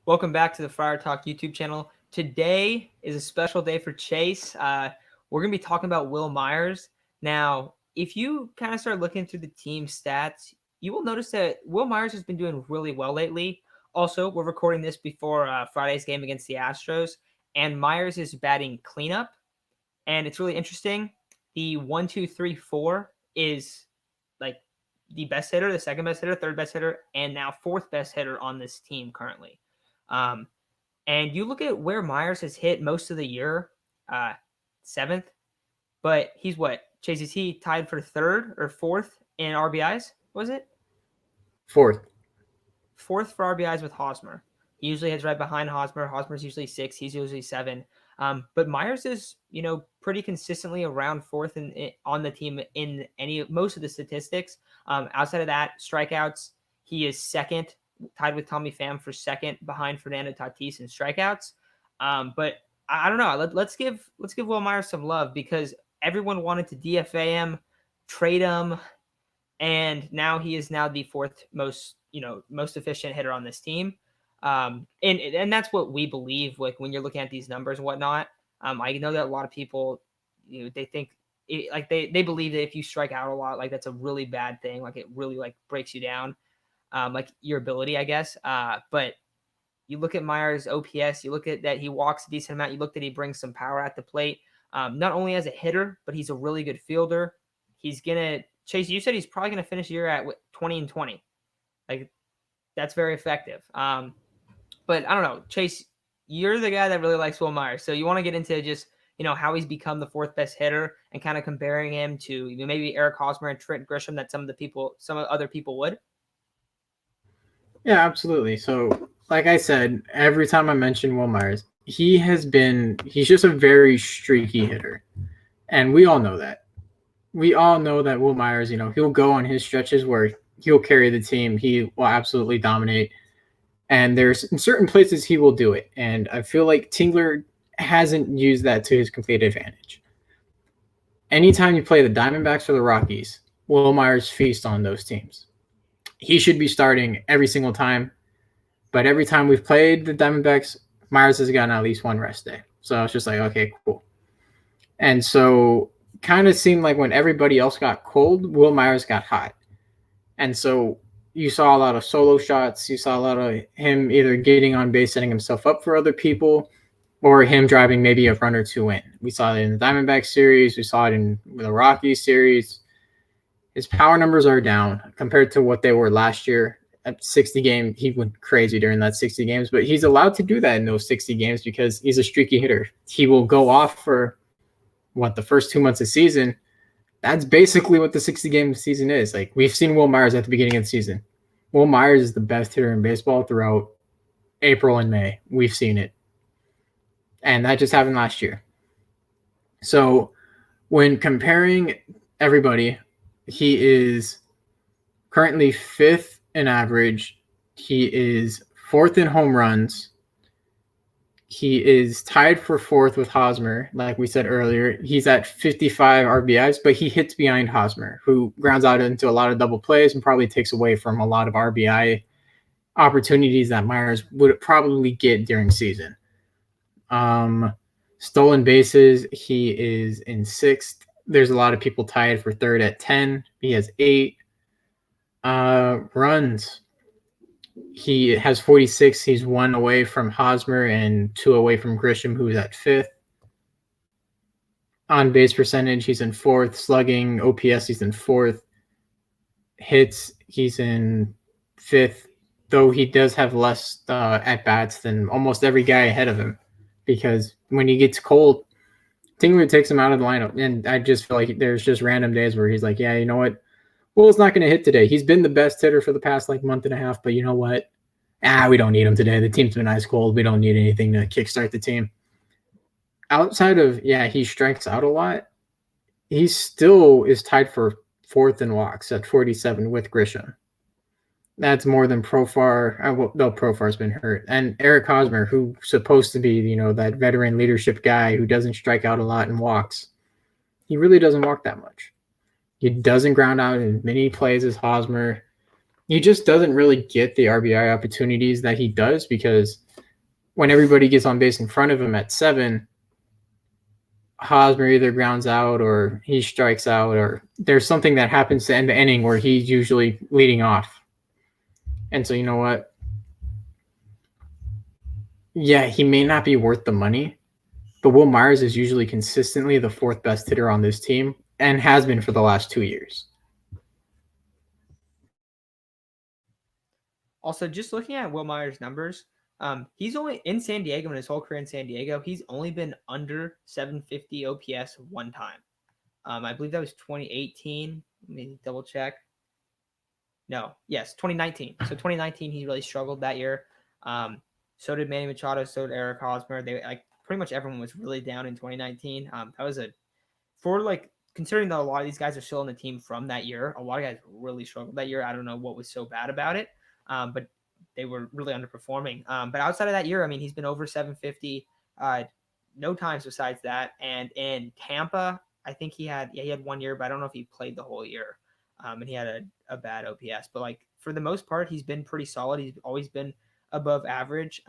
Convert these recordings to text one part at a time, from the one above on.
Welcome back to the Friar Talk YouTube channel. Today is a special day for Chase. We're going to be talking about Will Myers. Now, if you kind of start looking through the team stats, you will notice that Will Myers has been doing really well lately. Also, we're recording this before Friday's game against the Astros, and Myers is batting cleanup. And it's really interesting. The 1, 2, 3, 4 is like the best hitter, the second best hitter, third best hitter, and now fourth best hitter on this team currently. And you look at where Myers has hit most of the year, seventh, but he's what? Chase, is he tied for third or fourth in RBIs? Was it? Fourth for RBIs with Hosmer. He usually hits right behind Hosmer. Hosmer's usually 6. He's usually 7. But Myers is, pretty consistently around fourth on the team in most of the statistics. Outside of that, strikeouts, he is second, tied with Tommy Pham for second behind Fernando Tatis in strikeouts. But I don't know. Let's give Will Myers some love because everyone wanted to DFA him, trade him, and now he is now the fourth most efficient hitter on this team. And that's what we believe. Like when you're looking at these numbers and whatnot, I know that a lot of people, they think they believe that if you strike out a lot, like that's a really bad thing. Like it really breaks you down, like your ability, I guess. But you look at Myers' OPS, you look at that he walks a decent amount. You look that he brings some power at the plate, not only as a hitter, but he's a really good fielder. Chase, you said he's probably going to finish the year at 20-20. Like that's very effective. But I don't know, Chase, you're the guy that really likes Will Myers. So you want to get into just, how he's become the fourth best hitter and kind of comparing him to maybe Eric Hosmer and Trent Grisham that some other people would. Yeah, absolutely. So like I said, every time I mention Will Myers, he's just a very streaky hitter. And we all know that. We all know that Will Myers, he'll go on his stretches where he'll carry the team. He will absolutely dominate. And there's in certain places he will do it. And I feel like Tingler hasn't used that to his complete advantage. Anytime you play the Diamondbacks or the Rockies, Will Myers feasts on those teams. He should be starting every single time. But every time we've played the Diamondbacks, Myers has gotten at least one rest day. So I was just like, okay, cool. And so kind of seemed like when everybody else got cold, Will Myers got hot. And so you saw a lot of solo shots. You saw a lot of him either getting on base, setting himself up for other people, or him driving maybe a run or two in. We saw it in the Diamondback series. We saw it in the Rockies series. His power numbers are down compared to what they were last year. At 60 games, he went crazy during that 60 games, but he's allowed to do that in those 60 games because he's a streaky hitter. He will go off for the first 2 months of season. That's basically what the 60-game season is. Like we've seen Will Myers at the beginning of the season. Will Myers is the best hitter in baseball throughout April and May. We've seen it. And that just happened last year. So when comparing everybody, he is currently fifth in average. He is fourth in home runs. He is tied for fourth with Hosmer, like we said earlier. He's at 55 RBIs, but he hits behind Hosmer, who grounds out into a lot of double plays and probably takes away from a lot of RBI opportunities that Myers would probably get during season. Stolen bases, he is in sixth. There's a lot of people tied for third at 10. He has 8. Runs. He has 46. He's 1 away from Hosmer and 2 away from Grisham, who's at 5th. On base percentage, he's in 4th. Slugging, OPS, he's in 4th. Hits, he's in 5th, though he does have less at-bats than almost every guy ahead of him because when he gets cold, Tingler takes him out of the lineup. And I just feel like there's just random days where he's like, yeah, you know what? Will's not going to hit today. He's been the best hitter for the past month and a half, but you know what? We don't need him today. The team's been ice cold. We don't need anything to kickstart the team. Outside of, he strikes out a lot, he still is tied for 4th in walks at 47 with Grisham. That's more than Profar. Though Profar's been hurt. And Eric Hosmer, who's supposed to be, that veteran leadership guy who doesn't strike out a lot and walks. He really doesn't walk that much. He doesn't ground out in many plays as Hosmer. he just doesn't really get the RBI opportunities that he does because when everybody gets on base in front of him at 7, Hosmer either grounds out or he strikes out, or there's something that happens to end the inning where he's usually leading off. And so, you know what? Yeah, he may not be worth the money, but Will Myers is usually consistently the 4th best hitter on this team and has been for the last 2 years. Also, just looking at Will Myers' numbers, he's only in San Diego in his whole career in San Diego. He's only been under 750 OPS one time. I believe that was 2018. Let me double check. No, yes, 2019. So 2019, he really struggled that year. So did Manny Machado. So did Eric Hosmer. They pretty much everyone was really down in 2019. That was considering that a lot of these guys are still on the team from that year. A lot of guys really struggled that year. I don't know what was so bad about it, but they were really underperforming. But outside of that year, I mean, he's been over 750 no times besides that. And in Tampa, I think he had 1 year, but I don't know if he played the whole year. And he had a bad OPS. But for the most part, he's been pretty solid. He's always been above average.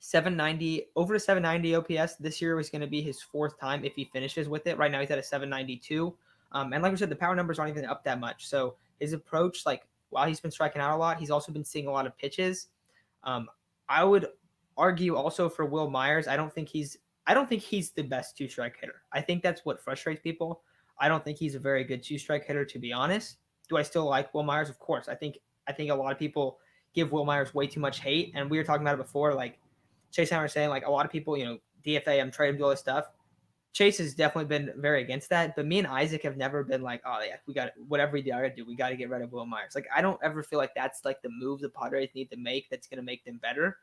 790 over a 790 OPS this year was going to be his 4th time if he finishes with it. Right now he's at a 792. And like we said, the power numbers aren't even up that much. So his approach, while he's been striking out a lot, he's also been seeing a lot of pitches. I would argue also for Will Myers, I don't think he's the best 2-strike hitter. I think that's what frustrates people. I don't think he's a very good 2-strike hitter, to be honest. Do I still like Will Myers? Of course. I think a lot of people give Will Myers way too much hate. And we were talking about it before, Chase and I were saying, a lot of people, DFA him, trade him, do all this stuff. Chase has definitely been very against that. But me and Isaac have never been oh, yeah, we got whatever we do, we got to get rid of Will Myers. I don't ever feel like that's the move the Padres need to make that's going to make them better.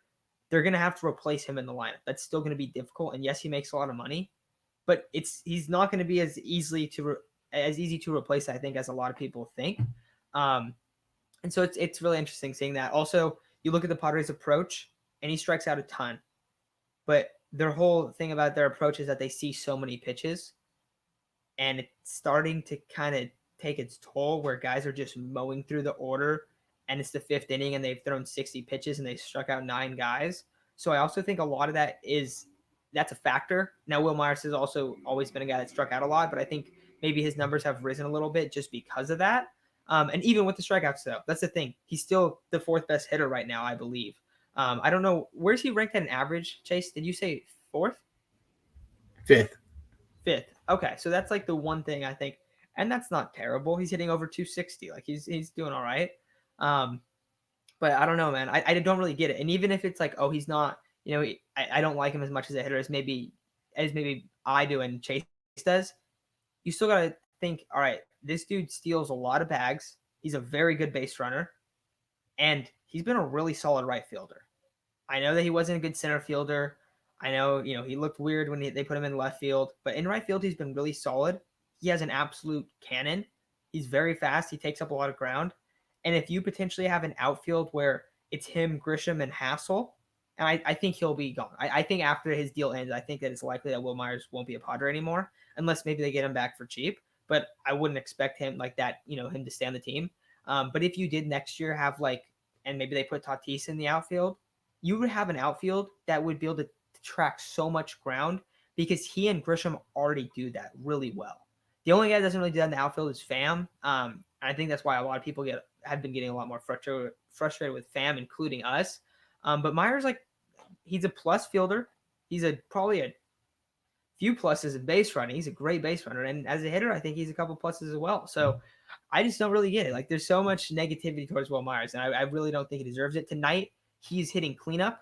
They're going to have to replace him in the lineup. That's still going to be difficult. And yes, he makes a lot of money, but he's not going to be as easy to replace, I think, as a lot of people think. And so it's really interesting seeing that. Also, you look at the Padres' approach, and he strikes out a ton. But their whole thing about their approach is that they see so many pitches, and it's starting to kind of take its toll where guys are just mowing through the order, and it's the 5th inning, and they've thrown 60 pitches, and they struck out 9 guys. So I also think a lot of that's a factor. Now, Will Myers has also always been a guy that struck out a lot, but I think maybe his numbers have risen a little bit just because of that. And even with the strikeouts, though, that's the thing. He's still the 4th best hitter right now, I believe. I don't know. Where's he ranked at an average, Chase? Did you say 4th? 5th. 5th. Okay, so that's the one thing I think, and that's not terrible. He's hitting over 260. He's doing all right. But I don't know, man. I don't really get it. And even if it's he's not, I don't like him as much as a hitter as maybe I do and Chase does. You still got to think, all right, this dude steals a lot of bags. He's a very good base runner, and he's been a really solid right fielder. I know that he wasn't a good center fielder. I know, he looked weird when they put him in left field, but in right field, he's been really solid. He has an absolute cannon. He's very fast. He takes up a lot of ground. And if you potentially have an outfield where it's him, Grisham, and Hassel, and I think he'll be gone. I think after his deal ends, I think that it's likely that Will Myers won't be a Padre anymore, unless maybe they get him back for cheap. But I wouldn't expect him him to stay on the team. But if you did next year have and maybe they put Tatis in the outfield, you would have an outfield that would be able to track so much ground because he and Grisham already do that really well. The only guy that doesn't really do that in the outfield is Pham. I think that's why a lot of people have been getting a lot more frustrated with Pham, including us. But Myers, he's a plus fielder. He's probably a few pluses in base running. He's a great base runner. And as a hitter, I think he's a couple pluses as well. So I just don't really get it. There's so much negativity towards Will Myers, and I really don't think he deserves it. Tonight, he's hitting cleanup.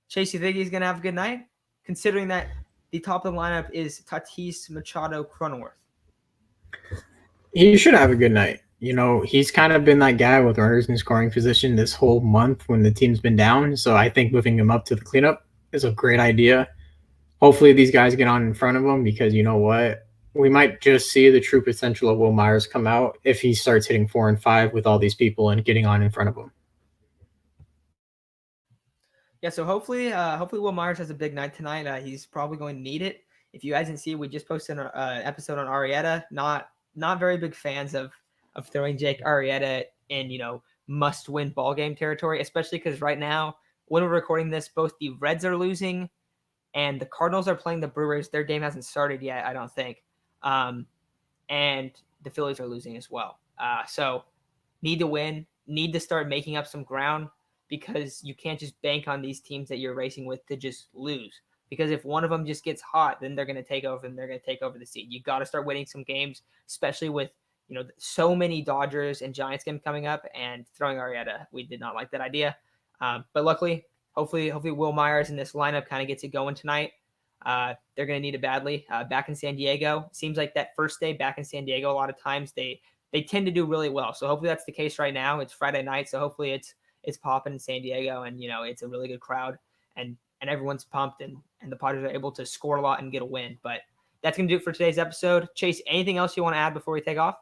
Chase, you think he's going to have a good night? Considering that the top of the lineup is Tatis, Machado, Cronenworth. He should have a good night. He's kind of been that guy with runners in scoring position this whole month when the team's been down. So I think moving him up to the cleanup is a great idea. Hopefully these guys get on in front of him because you know what? We might just see the true potential of Will Myers come out if he starts hitting 4 and 5 with all these people and getting on in front of him. Yeah, so hopefully Will Myers has a big night tonight. He's probably going to need it. If you guys didn't see, we just posted an episode on Arrieta. Not very big fans of throwing Jake Arrieta in must-win ball game territory, especially because right now, when we're recording this, both the Reds are losing and the Cardinals are playing the Brewers. Their game hasn't started yet, I don't think. And the Phillies are losing as well. So need to win, need to start making up some ground, because you can't just bank on these teams that you're racing with to just lose. Because if one of them just gets hot, then they're going to take over and they're going to take over the seed. You got to start winning some games, especially with so many Dodgers and Giants games coming up, and throwing Arrieta. We did not like that idea. But luckily, hopefully Will Myers in this lineup kind of gets it going tonight. They're going to need it badly. Back in San Diego, seems like that first day back in San Diego, a lot of times they tend to do really well. So hopefully that's the case right now. It's Friday night, so hopefully it's popping in San Diego, and it's a really good crowd, and everyone's pumped, and the Padres are able to score a lot and get a win. But that's going to do it for today's episode. Chase, anything else you want to add before we take off?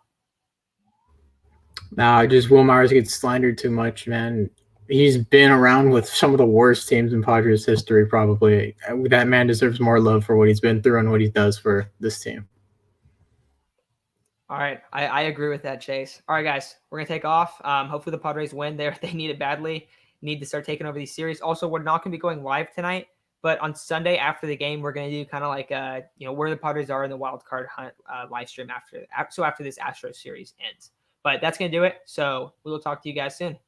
Nah, just Will Myers gets slandered too much, man. He's been around with some of the worst teams in Padres history, probably. That man deserves more love for what he's been through and what he does for this team. All right. I agree with that, Chase. All right, guys, we're going to take off. Hopefully the Padres win. They need it badly. Need to start taking over these series. Also, we're not going to be going live tonight, but on Sunday after the game, we're going to do kind of like, where the Padres are in the wild card hunt live stream after this Astros series ends. But that's going to do it. So we will talk to you guys soon.